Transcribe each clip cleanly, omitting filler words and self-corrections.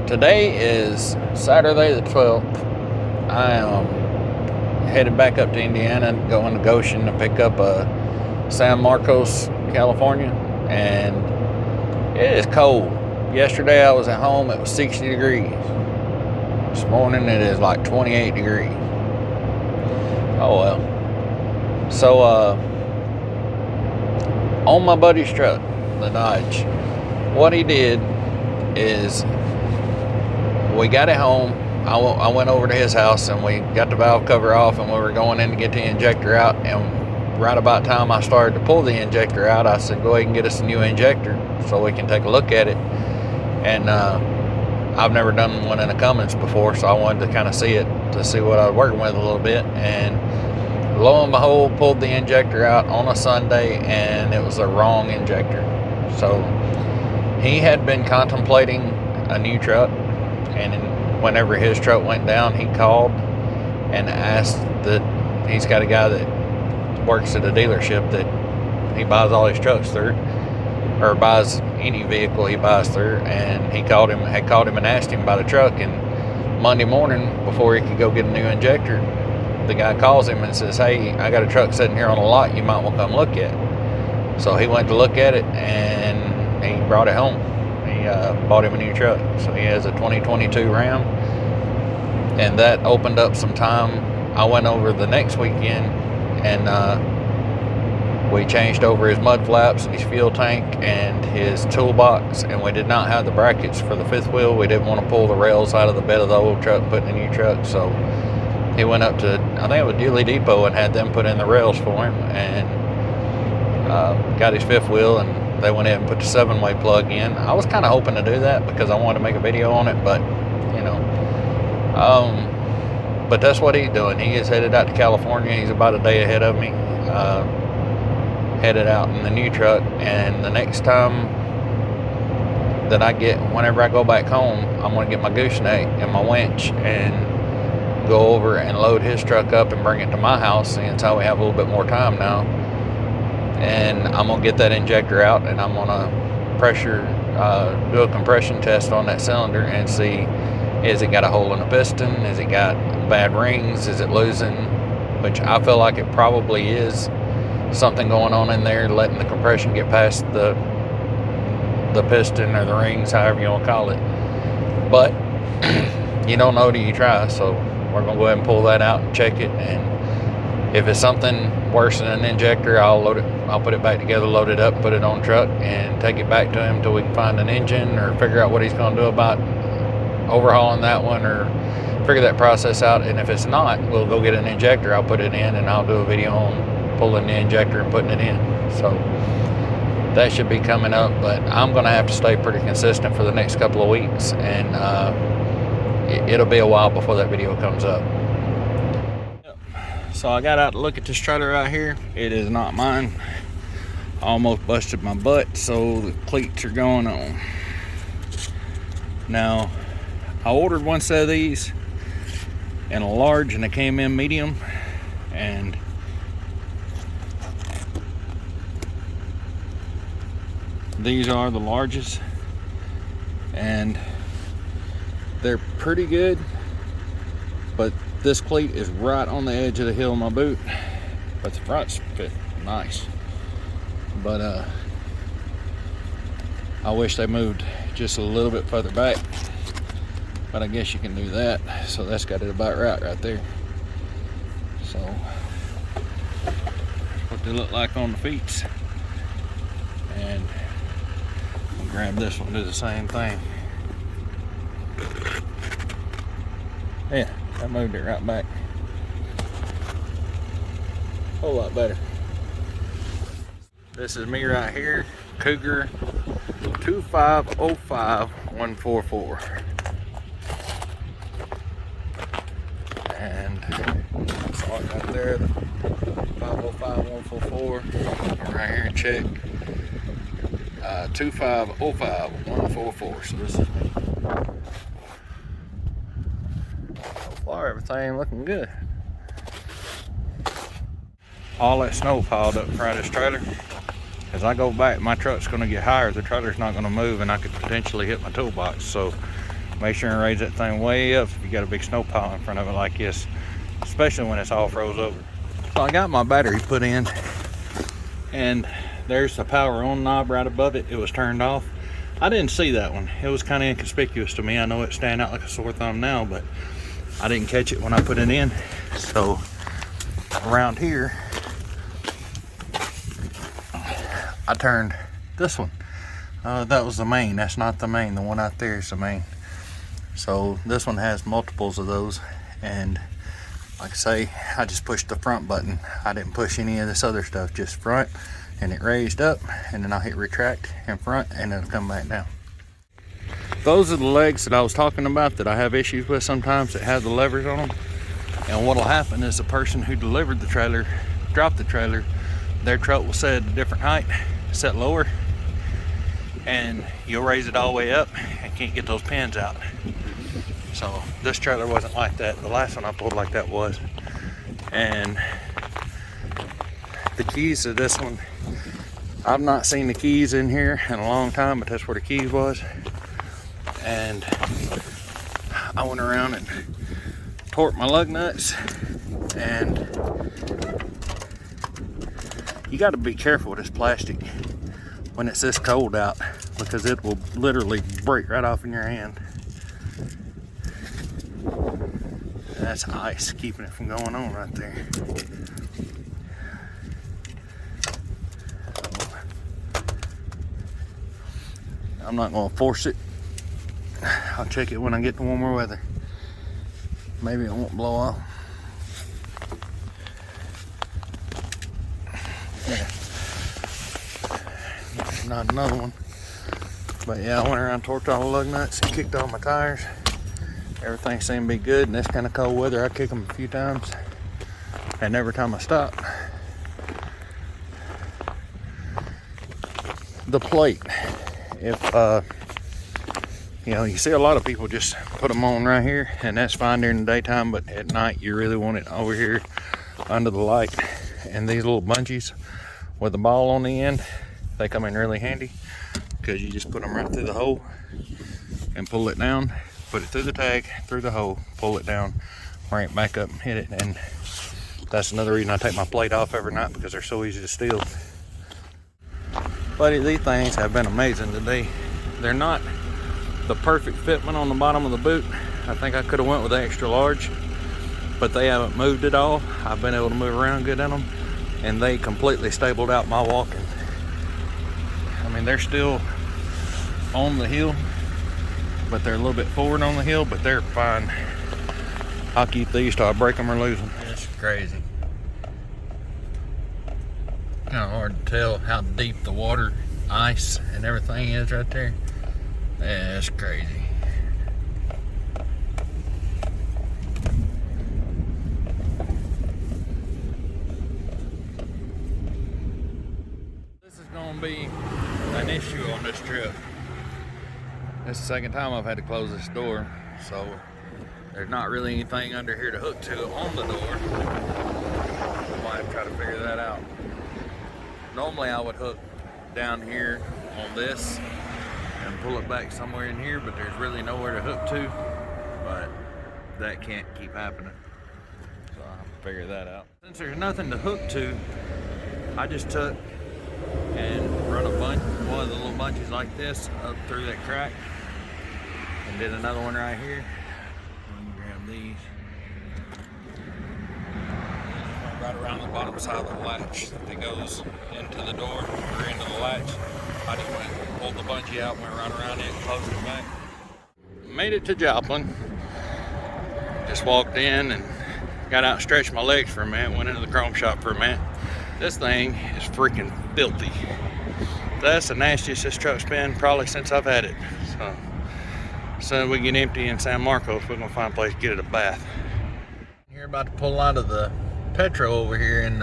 Today is Saturday the 12th. I am headed back up to Indiana, going to Goshen to pick up San Marcos, California, and it is cold. Yesterday I was at home, it was 60 degrees. This morning it is like 28 degrees. Oh well. So on my buddy's truck, the Dodge, what he did is we got it home. I went over to his house and we got the valve cover off, and we were going in to get the injector out, and right about time I started to pull the injector out, I said, go ahead and get us a new injector so we can take a look at it. And I've never done one in a Cummins before, so I wanted to kind of see it, to see what I was working with a little bit. And lo and behold, pulled the injector out on a Sunday, and it was the wrong injector. So he had been contemplating a new truck, and whenever his truck went down, he called and asked that he's got a guy that works at a dealership that he buys all his trucks through, or buys any vehicle he buys through, and had called him and asked him about a truck. And Monday morning, before he could go get a new injector, the guy calls him and says, hey, I got a truck sitting here on a lot, you might want to come look at it. So he went to look at it, and he brought it home. He bought him a new truck. So he has a 2022 Ram, and that opened up some time. I went over the next weekend, and we changed over his mud flaps, his fuel tank, and his toolbox, and we did not have the brackets for the fifth wheel. We didn't want to pull the rails out of the bed of the old truck, put in a new truck, so he went up to, I think it was Dealey Depot, and had them put in the rails for him, and got his fifth wheel, and they went ahead and put the 7-way plug in. I was kind of hoping to do that because I wanted to make a video on it, but you know, but that's what he's doing. He is headed out to California. He's about a day ahead of me, headed out in the new truck. And the next time that whenever I go back home, I'm going to get my gooseneck and my winch and go over and load his truck up and bring it to my house, since how we have a little bit more time now. And I'm going to get that injector out, and I'm going to do a compression test on that cylinder and see, is it got a hole in the piston? Is it got bad rings? Is it losing? Which I feel like it probably is something going on in there, letting the compression get past the piston or the rings, however you want to call it. But you don't know till you try, so we're going to go ahead and pull that out and check it. And if it's something worse than an injector, I'll put it back together, load it up, put it on truck, and take it back to him until we can find an engine or figure out what he's going to do about overhauling that one, or figure that process out. And if it's not, we'll go get an injector, I'll put it in, and I'll do a video on pulling the injector and putting it in. So that should be coming up, but I'm going to have to stay pretty consistent for the next couple of weeks, and it'll be a while before that video comes up. So I got out to look at this trailer right here. It is not mine. I almost busted my butt, so the cleats are going on. Now, I ordered one set of these in a large, and they came in medium, and these are the largest, and they're pretty good, but this cleat is right on the edge of the heel of my boot, but the fronts fit nice. But I wish they moved just a little bit further back, but I guess you can do that. So that's got it about right there. So what they look like on the feet. And I'll grab this one, do the same thing. Yeah, I moved it right back. A whole lot better. This is me right here, Cougar 2505144. And saw it right there, the 505144. Right here, check. 2505144. So this is me. So far, everything looking good. All that snow piled up in front of this trailer. As I go back, my truck's going to get higher. The trailer's not going to move, and I could potentially hit my toolbox. So Make sure and raise that thing way up if you got a big snow pile in front of it like this, especially when it's all froze over. So I got my battery put in, and there's the power on knob right above it. It was turned off. I didn't see that one. It was kind of inconspicuous to me. I know it's standing out like a sore thumb now, but I didn't catch it when I put it in. So around here, I turned this one. That was the main. That's not the main. The one out there is the main. So this one has multiples of those, and like I say, I just pushed the front button. I didn't push any of this other stuff, just front, and it raised up, and then I'll hit retract in front, and it'll come back down. Those are the legs that I was talking about that I have issues with sometimes, that have the levers on them. And what'll happen is the person who delivered the trailer, dropped the trailer, their truck will set at a different height, set lower, and you'll raise it all the way up and can't get those pins out. So this trailer wasn't like that. The last one I pulled like that was. And the keys to this one, I've not seen the keys in here in a long time, but that's where the keys was. And I went around and torqued my lug nuts, and you got to be careful with this plastic when it's this cold out, because it will literally break right off in your hand. That's ice keeping it from going on right there. I'm not going to force it. I'll check it when I get to warmer weather. Maybe it won't blow off. Yeah. Not another one. But yeah, I went around, torqued all the lug nuts, and kicked all my tires. Everything seemed to be good. In this kind of cold weather, I kick them a few times, and every time I stop, the plate, if you know, you see a lot of people just put them on right here, and that's fine during the daytime, but at night you really want it over here under the light. And these little bungees with the ball on the end, they come in really handy, because you just put them right through the hole and pull it down, put it through the tag, through the hole, pull it down, bring it back up and hit it. And that's another reason I take my plate off every night, because they're so easy to steal. But these things have been amazing today. They're not the perfect fitment on the bottom of the boot. I think I could have went with the extra large, but they haven't moved at all. I've been able to move around good in them, and they completely stabled out my walking. I mean, they're still on the hill, but they're a little bit forward on the hill, but they're fine. I'll keep these till I break them or lose them. It's crazy. Kind of hard to tell how deep the water, ice, and everything is right there. Yeah, it's crazy. This is going to be an issue on this trip. This is the second time I've had to close this door, so there's not really anything under here to hook to on the door. I might try to figure that out. Normally I would hook down here on this and pull it back somewhere in here, but there's really nowhere to hook to. But that can't keep happening, so I'll have to figure that out. Since there's nothing to hook to, I just took and run one of the little bunches like this up through that crack, and did another one right here. Let me grab these. Right around the bottom side of the latch that goes into the door or into the latch. I just went and pulled the bungee out, went right around it, and closed it back. Made it to Joplin. Just walked in and got out and stretched my legs for a minute, went into the chrome shop for a minute. This thing is freaking filthy. That's the nastiest this truck's been probably since I've had it. So as soon as we get empty in San Marcos, we're gonna find a place to get it a bath. You're about to pull out of the Petro over here in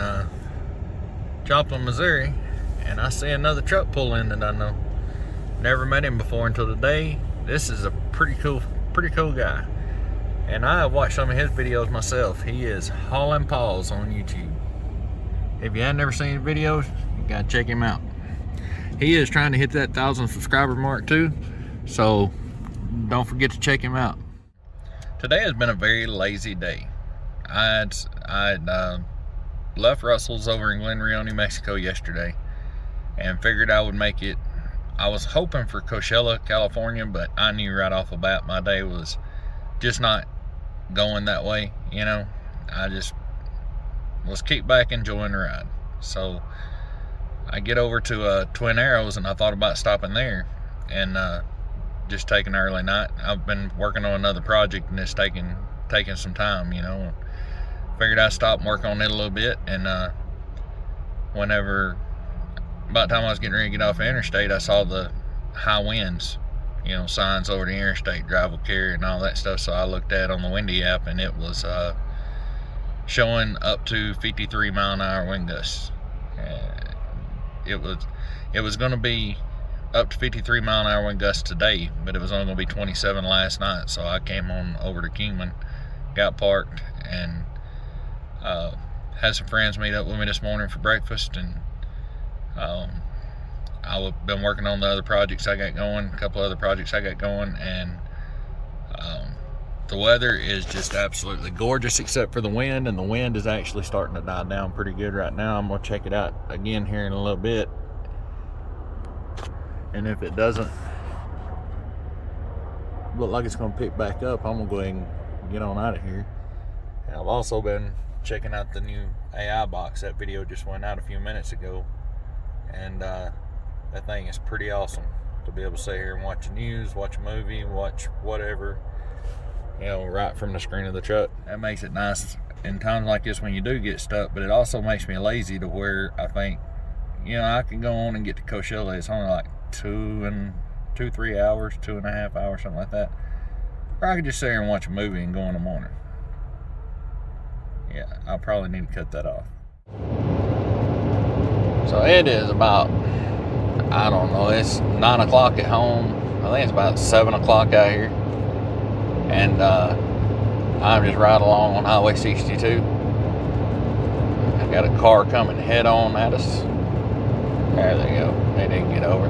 Joplin, Missouri, and I see another truck pull in that I know. Never met him before until today. This is a pretty cool guy, and I have watched some of his videos myself. He is hauling paws on YouTube. If you have never seen his videos, you gotta check him out. He is trying to hit that 1,000 subscriber mark too, so don't forget to check him out. Today has been a very lazy day. I'd left Russell's over in Glen Rio, New Mexico yesterday and figured I would make it. I was hoping for Coaxial, California, but I knew right off the bat my day was just not going that way, you know. I just was kicked back enjoying the ride. So I get over to Twin Arrows, and I thought about stopping there and just taking early night. I've been working on another project, and it's taking some time, you know. Figured I'd stop and work on it a little bit, and whenever, about the time I was getting ready to get off the interstate, I saw the high winds, you know, signs over the interstate, drive will carry and all that stuff. So I looked at it on the Windy app, and it was showing up to 53 mile an hour wind gusts. It was going to be up to 53 mile an hour wind gusts today, but it was only going to be 27 last night. So I came on over to Kingpin, got parked, and had some friends meet up with me this morning for breakfast. And I've been working on the other projects I got going, a couple other projects I got going, and the weather is just absolutely gorgeous except for the wind, and the wind is actually starting to die down pretty good right now. I'm going to check it out again here in a little bit, and if it doesn't look like it's going to pick back up, I'm going to go ahead and get on out of here. And I've also been checking out the new AI box. That video just went out a few minutes ago, and that thing is pretty awesome to be able to sit here and watch the news, watch a movie, watch whatever, you know, right from the screen of the truck. That makes it nice in times like this when you do get stuck, but it also makes me lazy to where I think, you know, I can go on and get to Coaxial. It's only like 3 hours, 2.5 hours, something like that. Or I could just sit here and watch a movie and go in the morning. Yeah, I'll probably need to cut that off. So it is about, I don't know, it's 9 o'clock at home. I think it's about 7 o'clock out here. And I'm just riding along on Highway 62. I got a car coming head on at us. There they go. They didn't get over.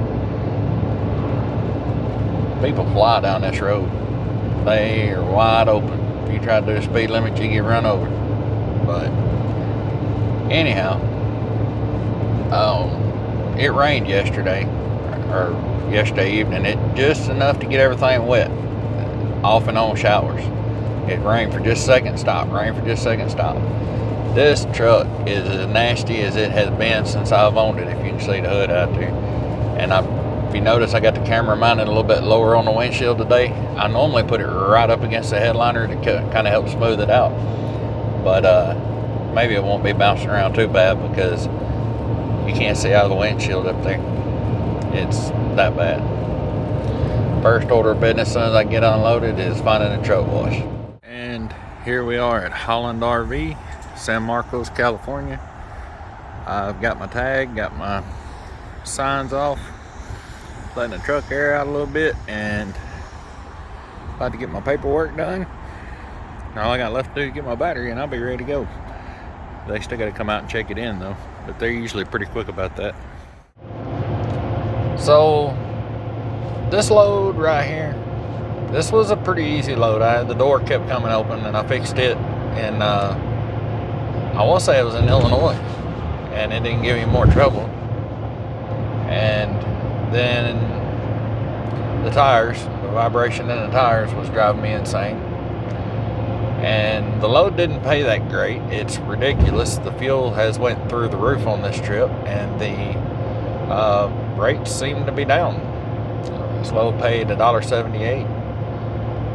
People fly down this road. They are wide open. If you try to do a speed limit, you get run over. But anyhow, it rained yesterday, or yesterday evening. It just enough to get everything wet. Off and on showers. It rained for just a second, stop. Rained for just a second, stop. This truck is as nasty as it has been since I've owned it, if you can see the hood out there. And if you notice, I got the camera mounted a little bit lower on the windshield today. I normally put it right up against the headliner to kind of help smooth it out. But maybe it won't be bouncing around too bad because you can't see out of the windshield up there. It's that bad. First order of business as soon as I get unloaded is finding a truck wash. And here we are at Holland RV, San Marcos, California. I've got my tag, got my signs off, letting the truck air out a little bit, and about to get my paperwork done. All I got left to do is get my battery and I'll be ready to go. They still got to come out and check it in though, but they're usually pretty quick about that. So this load right here, this was a pretty easy load. The door kept coming open and I fixed it, and I want to say it was in Illinois, and it didn't give me more trouble. And then the tires, the vibration in the tires was driving me insane. And the load didn't pay that great. It's ridiculous. The fuel has went through the roof on this trip, and the rates seem to be down. This load paid $1.78,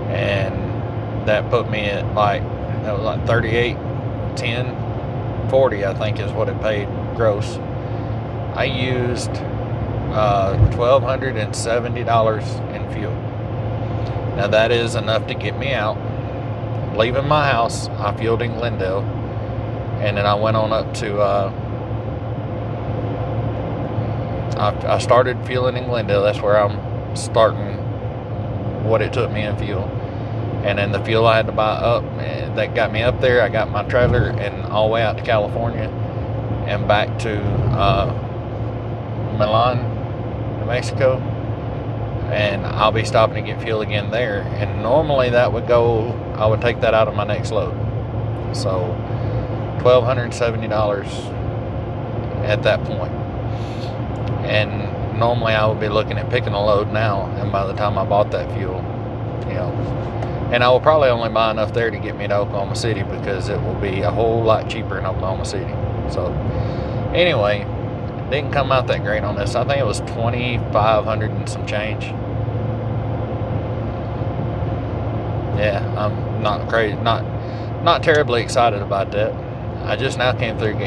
and that put me at like 38.10, 40 I think is what it paid gross. I used $1,270 in fuel. Now that is enough to get me out. Leaving my house, I fueled in Glendale, and then I went on up to I started fueling in Glendale. That's where I'm starting what it took me in fuel. And then the fuel I had to buy up, and that got me up there. I got my trailer and all the way out to California and back to Milan, New Mexico. and I'll be stopping to get fuel again there. And normally that would go, I would take that out of my next load. So $1,270 at that point. And normally I would be looking at picking a load now, and by the time I bought that fuel, you know, and I will probably only buy enough there to get me to Oklahoma City, because it will be a whole lot cheaper in Oklahoma City. So anyway, it didn't come out that great on this. I think it was $2,500 and some change. Yeah, I'm not crazy, not terribly excited about that. I just now came through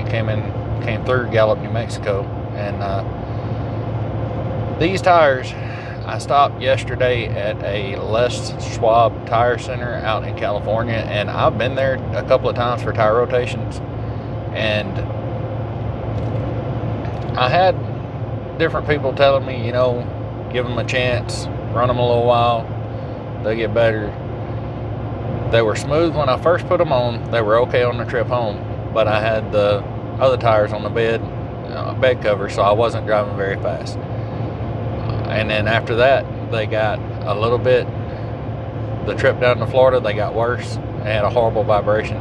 Gallup, New Mexico, and these tires, I stopped yesterday at a Les Schwab tire center out in California, and I've been there a couple of times for tire rotations, and I had different people telling me, you know, give them a chance, run them a little while, they'll get better. They were smooth when I first put them on. They were okay on the trip home, but I had the other tires on the bed cover, so I wasn't driving very fast. And then after that, they got a little bit, the trip down to Florida, they got worse. They had a horrible vibration.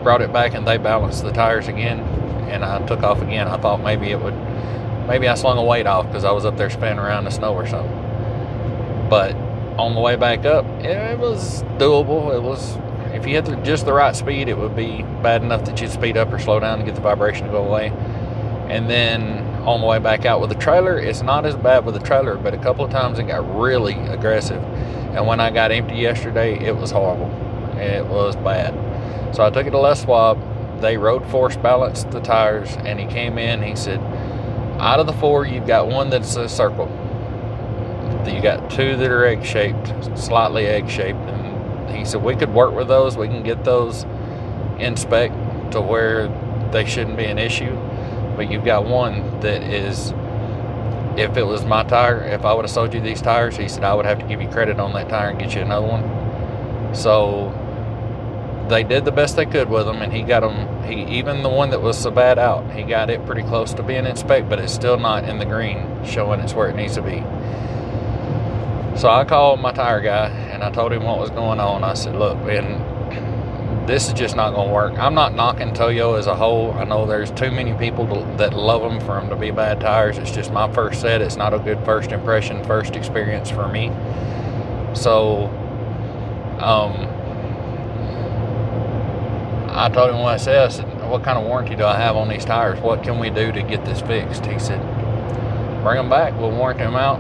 Brought it back and they balanced the tires again, and I took off again. I thought maybe I slung a weight off because I was up there spinning around the snow or something. But on the way back up, it was doable. It was, if you hit just the right speed, it would be bad enough that you'd speed up or slow down to get the vibration to go away. And then on the way back out with the trailer, it's not as bad with the trailer, but a couple of times it got really aggressive. And when I got empty yesterday, it was horrible. It was bad. So I took it to Les Schwab. They road force balanced the tires, and he came in, he said, out of the 4, you've got one that's a circle. You got 2 that are egg-shaped, slightly egg-shaped, and he said we could work with those. We can get those in spec to where they shouldn't be an issue. But you've got one that is, if it was my tire, if I would have sold you these tires, he said I would have to give you credit on that tire and get you another one. So they did the best they could with them, and he got them, even the one that was so bad out, he got it pretty close to being in spec, but it's still not in the green, showing it's where it needs to be. So I called my tire guy and I told him what was going on. I said, look, and this is just not going to work. I'm not knocking Toyo as a whole. I know there's too many people that love them for them to be bad tires. It's just my first set. It's not a good first impression, first experience for me. So I told him what I said. I said, what kind of warranty do I have on these tires? What can we do to get this fixed? He said, bring them back. We'll warranty them out.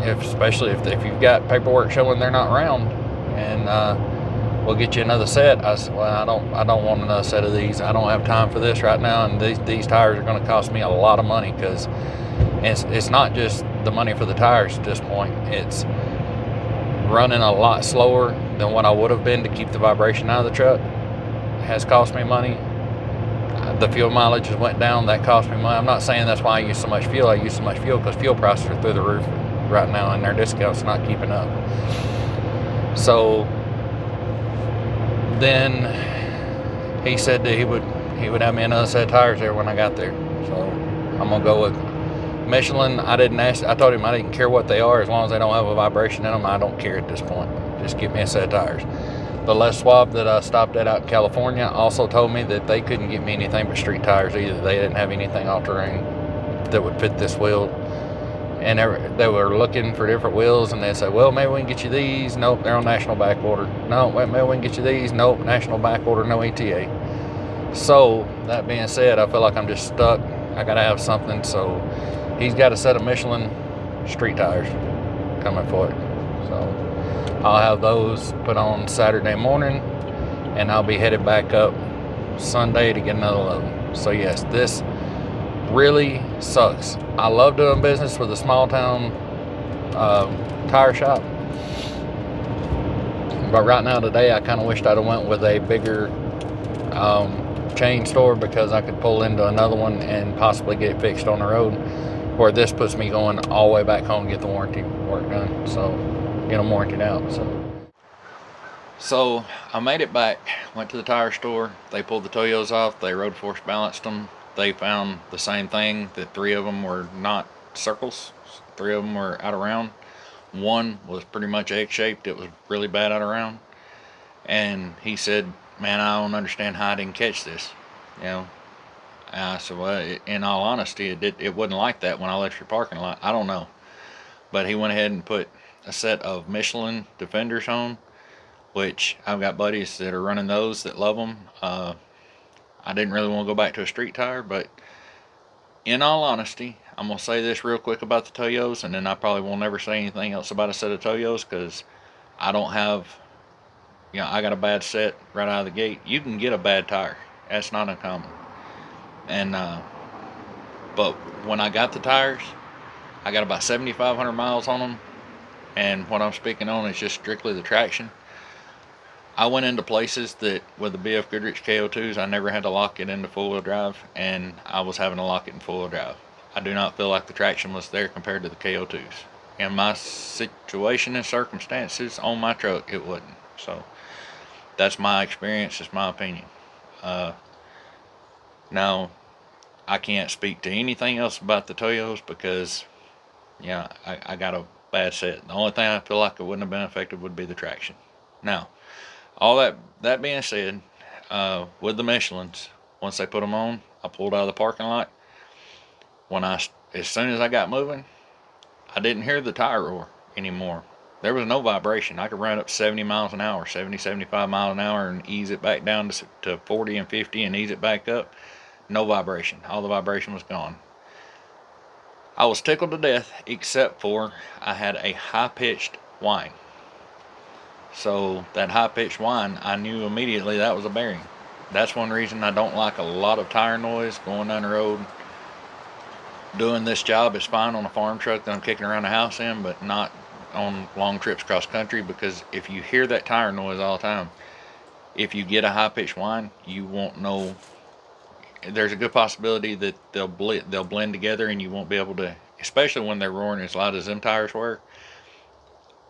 Especially if you've got paperwork showing they're not round, and we'll get you another set. I said, well, I don't want another set of these. I don't have time for this right now, and these tires are going to cost me a lot of money, because it's not just the money for the tires at this point. It's running a lot slower than what I would have been to keep the vibration out of the truck. It has cost me money. The fuel mileage went down. That cost me money. I'm not saying that's why I use so much fuel. I use so much fuel because fuel prices are through the roof right now, and their discounts not keeping up. So then he said that he would have me another set of tires there when I got there. So I'm gonna go with Michelin. I told him I didn't care what they are, as long as they don't have a vibration in them. I don't care at this point. Just get me a set of tires. The Les Schwab that I stopped at out in California also told me that they couldn't get me anything but street tires either. They didn't have anything all-terrain that would fit this wheel. And they were looking for different wheels, and they said, well, maybe we can get you these. Nope, they're on national back order. No, maybe we can get you these. Nope, national back order, no ETA. So that being said, I feel like I'm just stuck. I gotta have something. So he's got a set of Michelin street tires coming for it. So I'll have those put on Saturday morning, and I'll be headed back up Sunday to get another load. So yes, this really sucks. I love doing business with a small town tire shop, but right now today I kind of wished I'd have went with a bigger chain store, because I could pull into another one and possibly get it fixed on the road, where this puts me going all the way back home to get the warranty work done, so get them warranted out. So I made it back, went to the tire store. They pulled the Toyos off, they road force balanced them. They found the same thing, that 3 of them were not circles, 3 of them were out of round. One was pretty much egg-shaped. It was really bad out around. And he said, man, I don't understand how I didn't catch this. You know, and I said, well, in all honesty, it wasn't like that when I left your parking lot. I don't know. But he went ahead and put a set of Michelin Defenders on, which I've got buddies that are running those that love them. I didn't really want to go back to a street tire, but in all honesty, I'm going to say this real quick about the Toyos, and then I probably won't ever say anything else about a set of Toyos, because I don't have, I got a bad set right out of the gate. You can get a bad tire. That's not uncommon. And, but when I got the tires, I got about 7,500 miles on them, and what I'm speaking on is just strictly the traction. I went into places that with the BF Goodrich KO2s, I never had to lock it into four-wheel drive, and I was having to lock it in four-wheel drive. I do not feel like the traction was there compared to the KO2s. In my situation and circumstances on my truck, it wasn't. So that's my experience, it's my opinion. Now, I can't speak to anything else about the Toyos because, I got a bad set. The only thing I feel like it wouldn't have been affected would be the traction. Now, all that being said, with the Michelins, once they put them on, I pulled out of the parking lot. As soon as I got moving, I didn't hear the tire roar anymore. There was no vibration. I could run up 70 miles an hour, 70, 75 miles an hour, and ease it back down to 40 and 50 and ease it back up. No vibration. All the vibration was gone. I was tickled to death, except for I had a high-pitched whine. So that high-pitched whine, I knew immediately that was a bearing. That's one reason I don't like a lot of tire noise going down the road. Doing this job is fine on a farm truck that I'm kicking around the house in, but not on long trips cross country, because if you hear that tire noise all the time, if you get a high-pitched whine, you won't know. There's a good possibility that they'll blend together and you won't be able to, especially when they're roaring as loud as them tires were.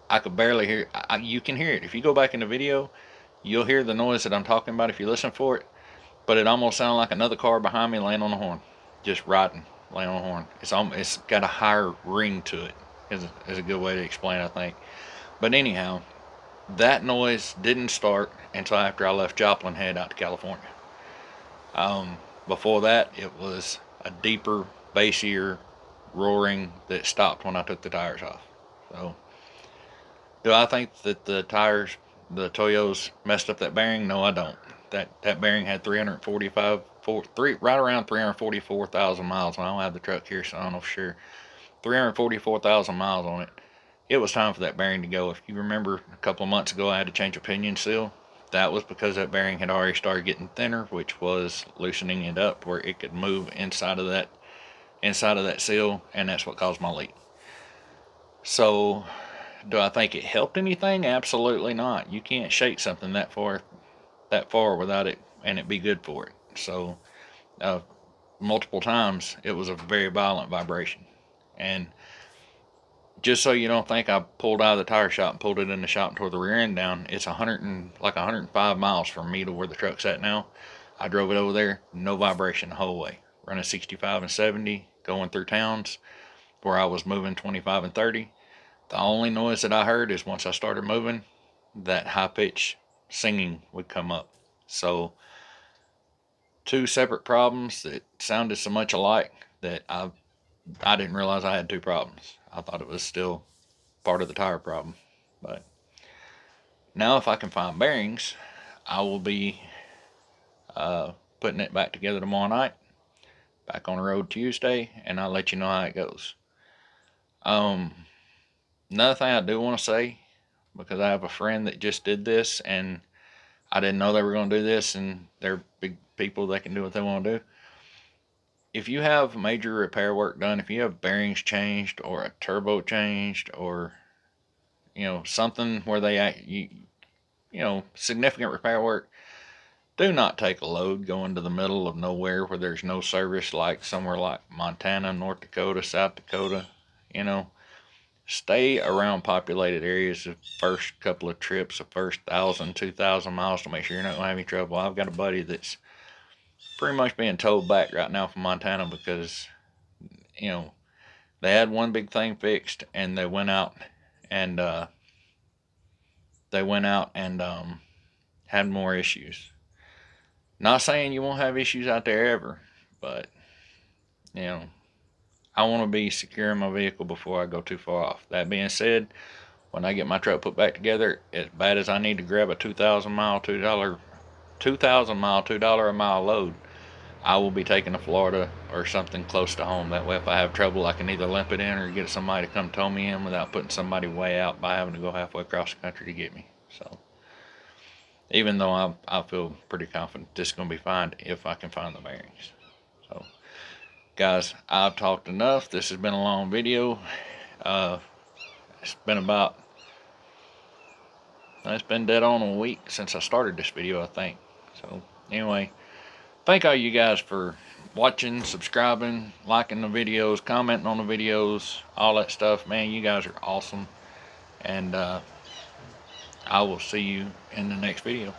I could barely hear. You can hear it. If you go back in the video, you'll hear the noise that I'm talking about if you listen for it. But it almost sounded like another car behind me laying on the horn, just riding, laying on the horn. It's got a higher ring to it. Is a good way to explain, I think. But anyhow, that noise didn't start until after I left Joplin, head out to California. Before that, it was a deeper, bassier roaring that stopped when I took the tires off. So, do I think that the Toyos messed up that bearing? No, I don't. That bearing had right around 344,000 miles. I don't have the truck here, so I don't know for sure. 344,000 miles on it. It was time for that bearing to go. If you remember, a couple of months ago, I had to change a pinion seal. That was because that bearing had already started getting thinner, which was loosening it up where it could move inside of that seal, and that's what caused my leak. So, do I think it helped anything? Absolutely not. You can't shake something that far without it and it be good for it. So, multiple times it was a very violent vibration. And just so you don't think I pulled out of the tire shop and pulled it in the shop and tore the rear end down, it's 105 miles from me to where the truck's at now. I drove it over there, no vibration the whole way. Running 65 and 70, going through towns where I was moving 25 and 30. The only noise that I heard is once I started moving, that high-pitched singing would come up. So, two separate problems that sounded so much alike that I didn't realize I had two problems. I thought it was still part of the tire problem. But now if I can find bearings, I will be putting it back together tomorrow night, back on the road Tuesday, and I'll let you know how it goes. Another thing I do want to say, because I have a friend that just did this, and I didn't know they were going to do this, and they're big people that can do what they want to do. If you have major repair work done, if you have bearings changed or a turbo changed, or something where significant repair work, do not take a load going to the middle of nowhere where there's no service, like somewhere like Montana, North Dakota, South Dakota. Stay around populated areas the first couple of trips, the first 1,000, 2,000 miles, to make sure you're not going to have any trouble. I've got a buddy that's pretty much being towed back right now from Montana because, they had one big thing fixed and they went out and they went out and had more issues. Not saying you won't have issues out there ever, but you know, I want to be secure in my vehicle before I go too far off. That being said, when I get my truck put back together, as bad as I need to grab a 2,000 mile, $2 a mile load, I will be taking to Florida or something close to home. That way, if I have trouble, I can either limp it in or get somebody to come tow me in without putting somebody way out by having to go halfway across the country to get me. So, even though I feel pretty confident this is going to be fine if I can find the bearings. So, guys, I've talked enough. This has been a long video. It's been dead on a week since I started this video, I think. So, anyway, thank all you guys for watching, subscribing, liking the videos, commenting on the videos, all that stuff. Man, you guys are awesome. And I will see you in the next video.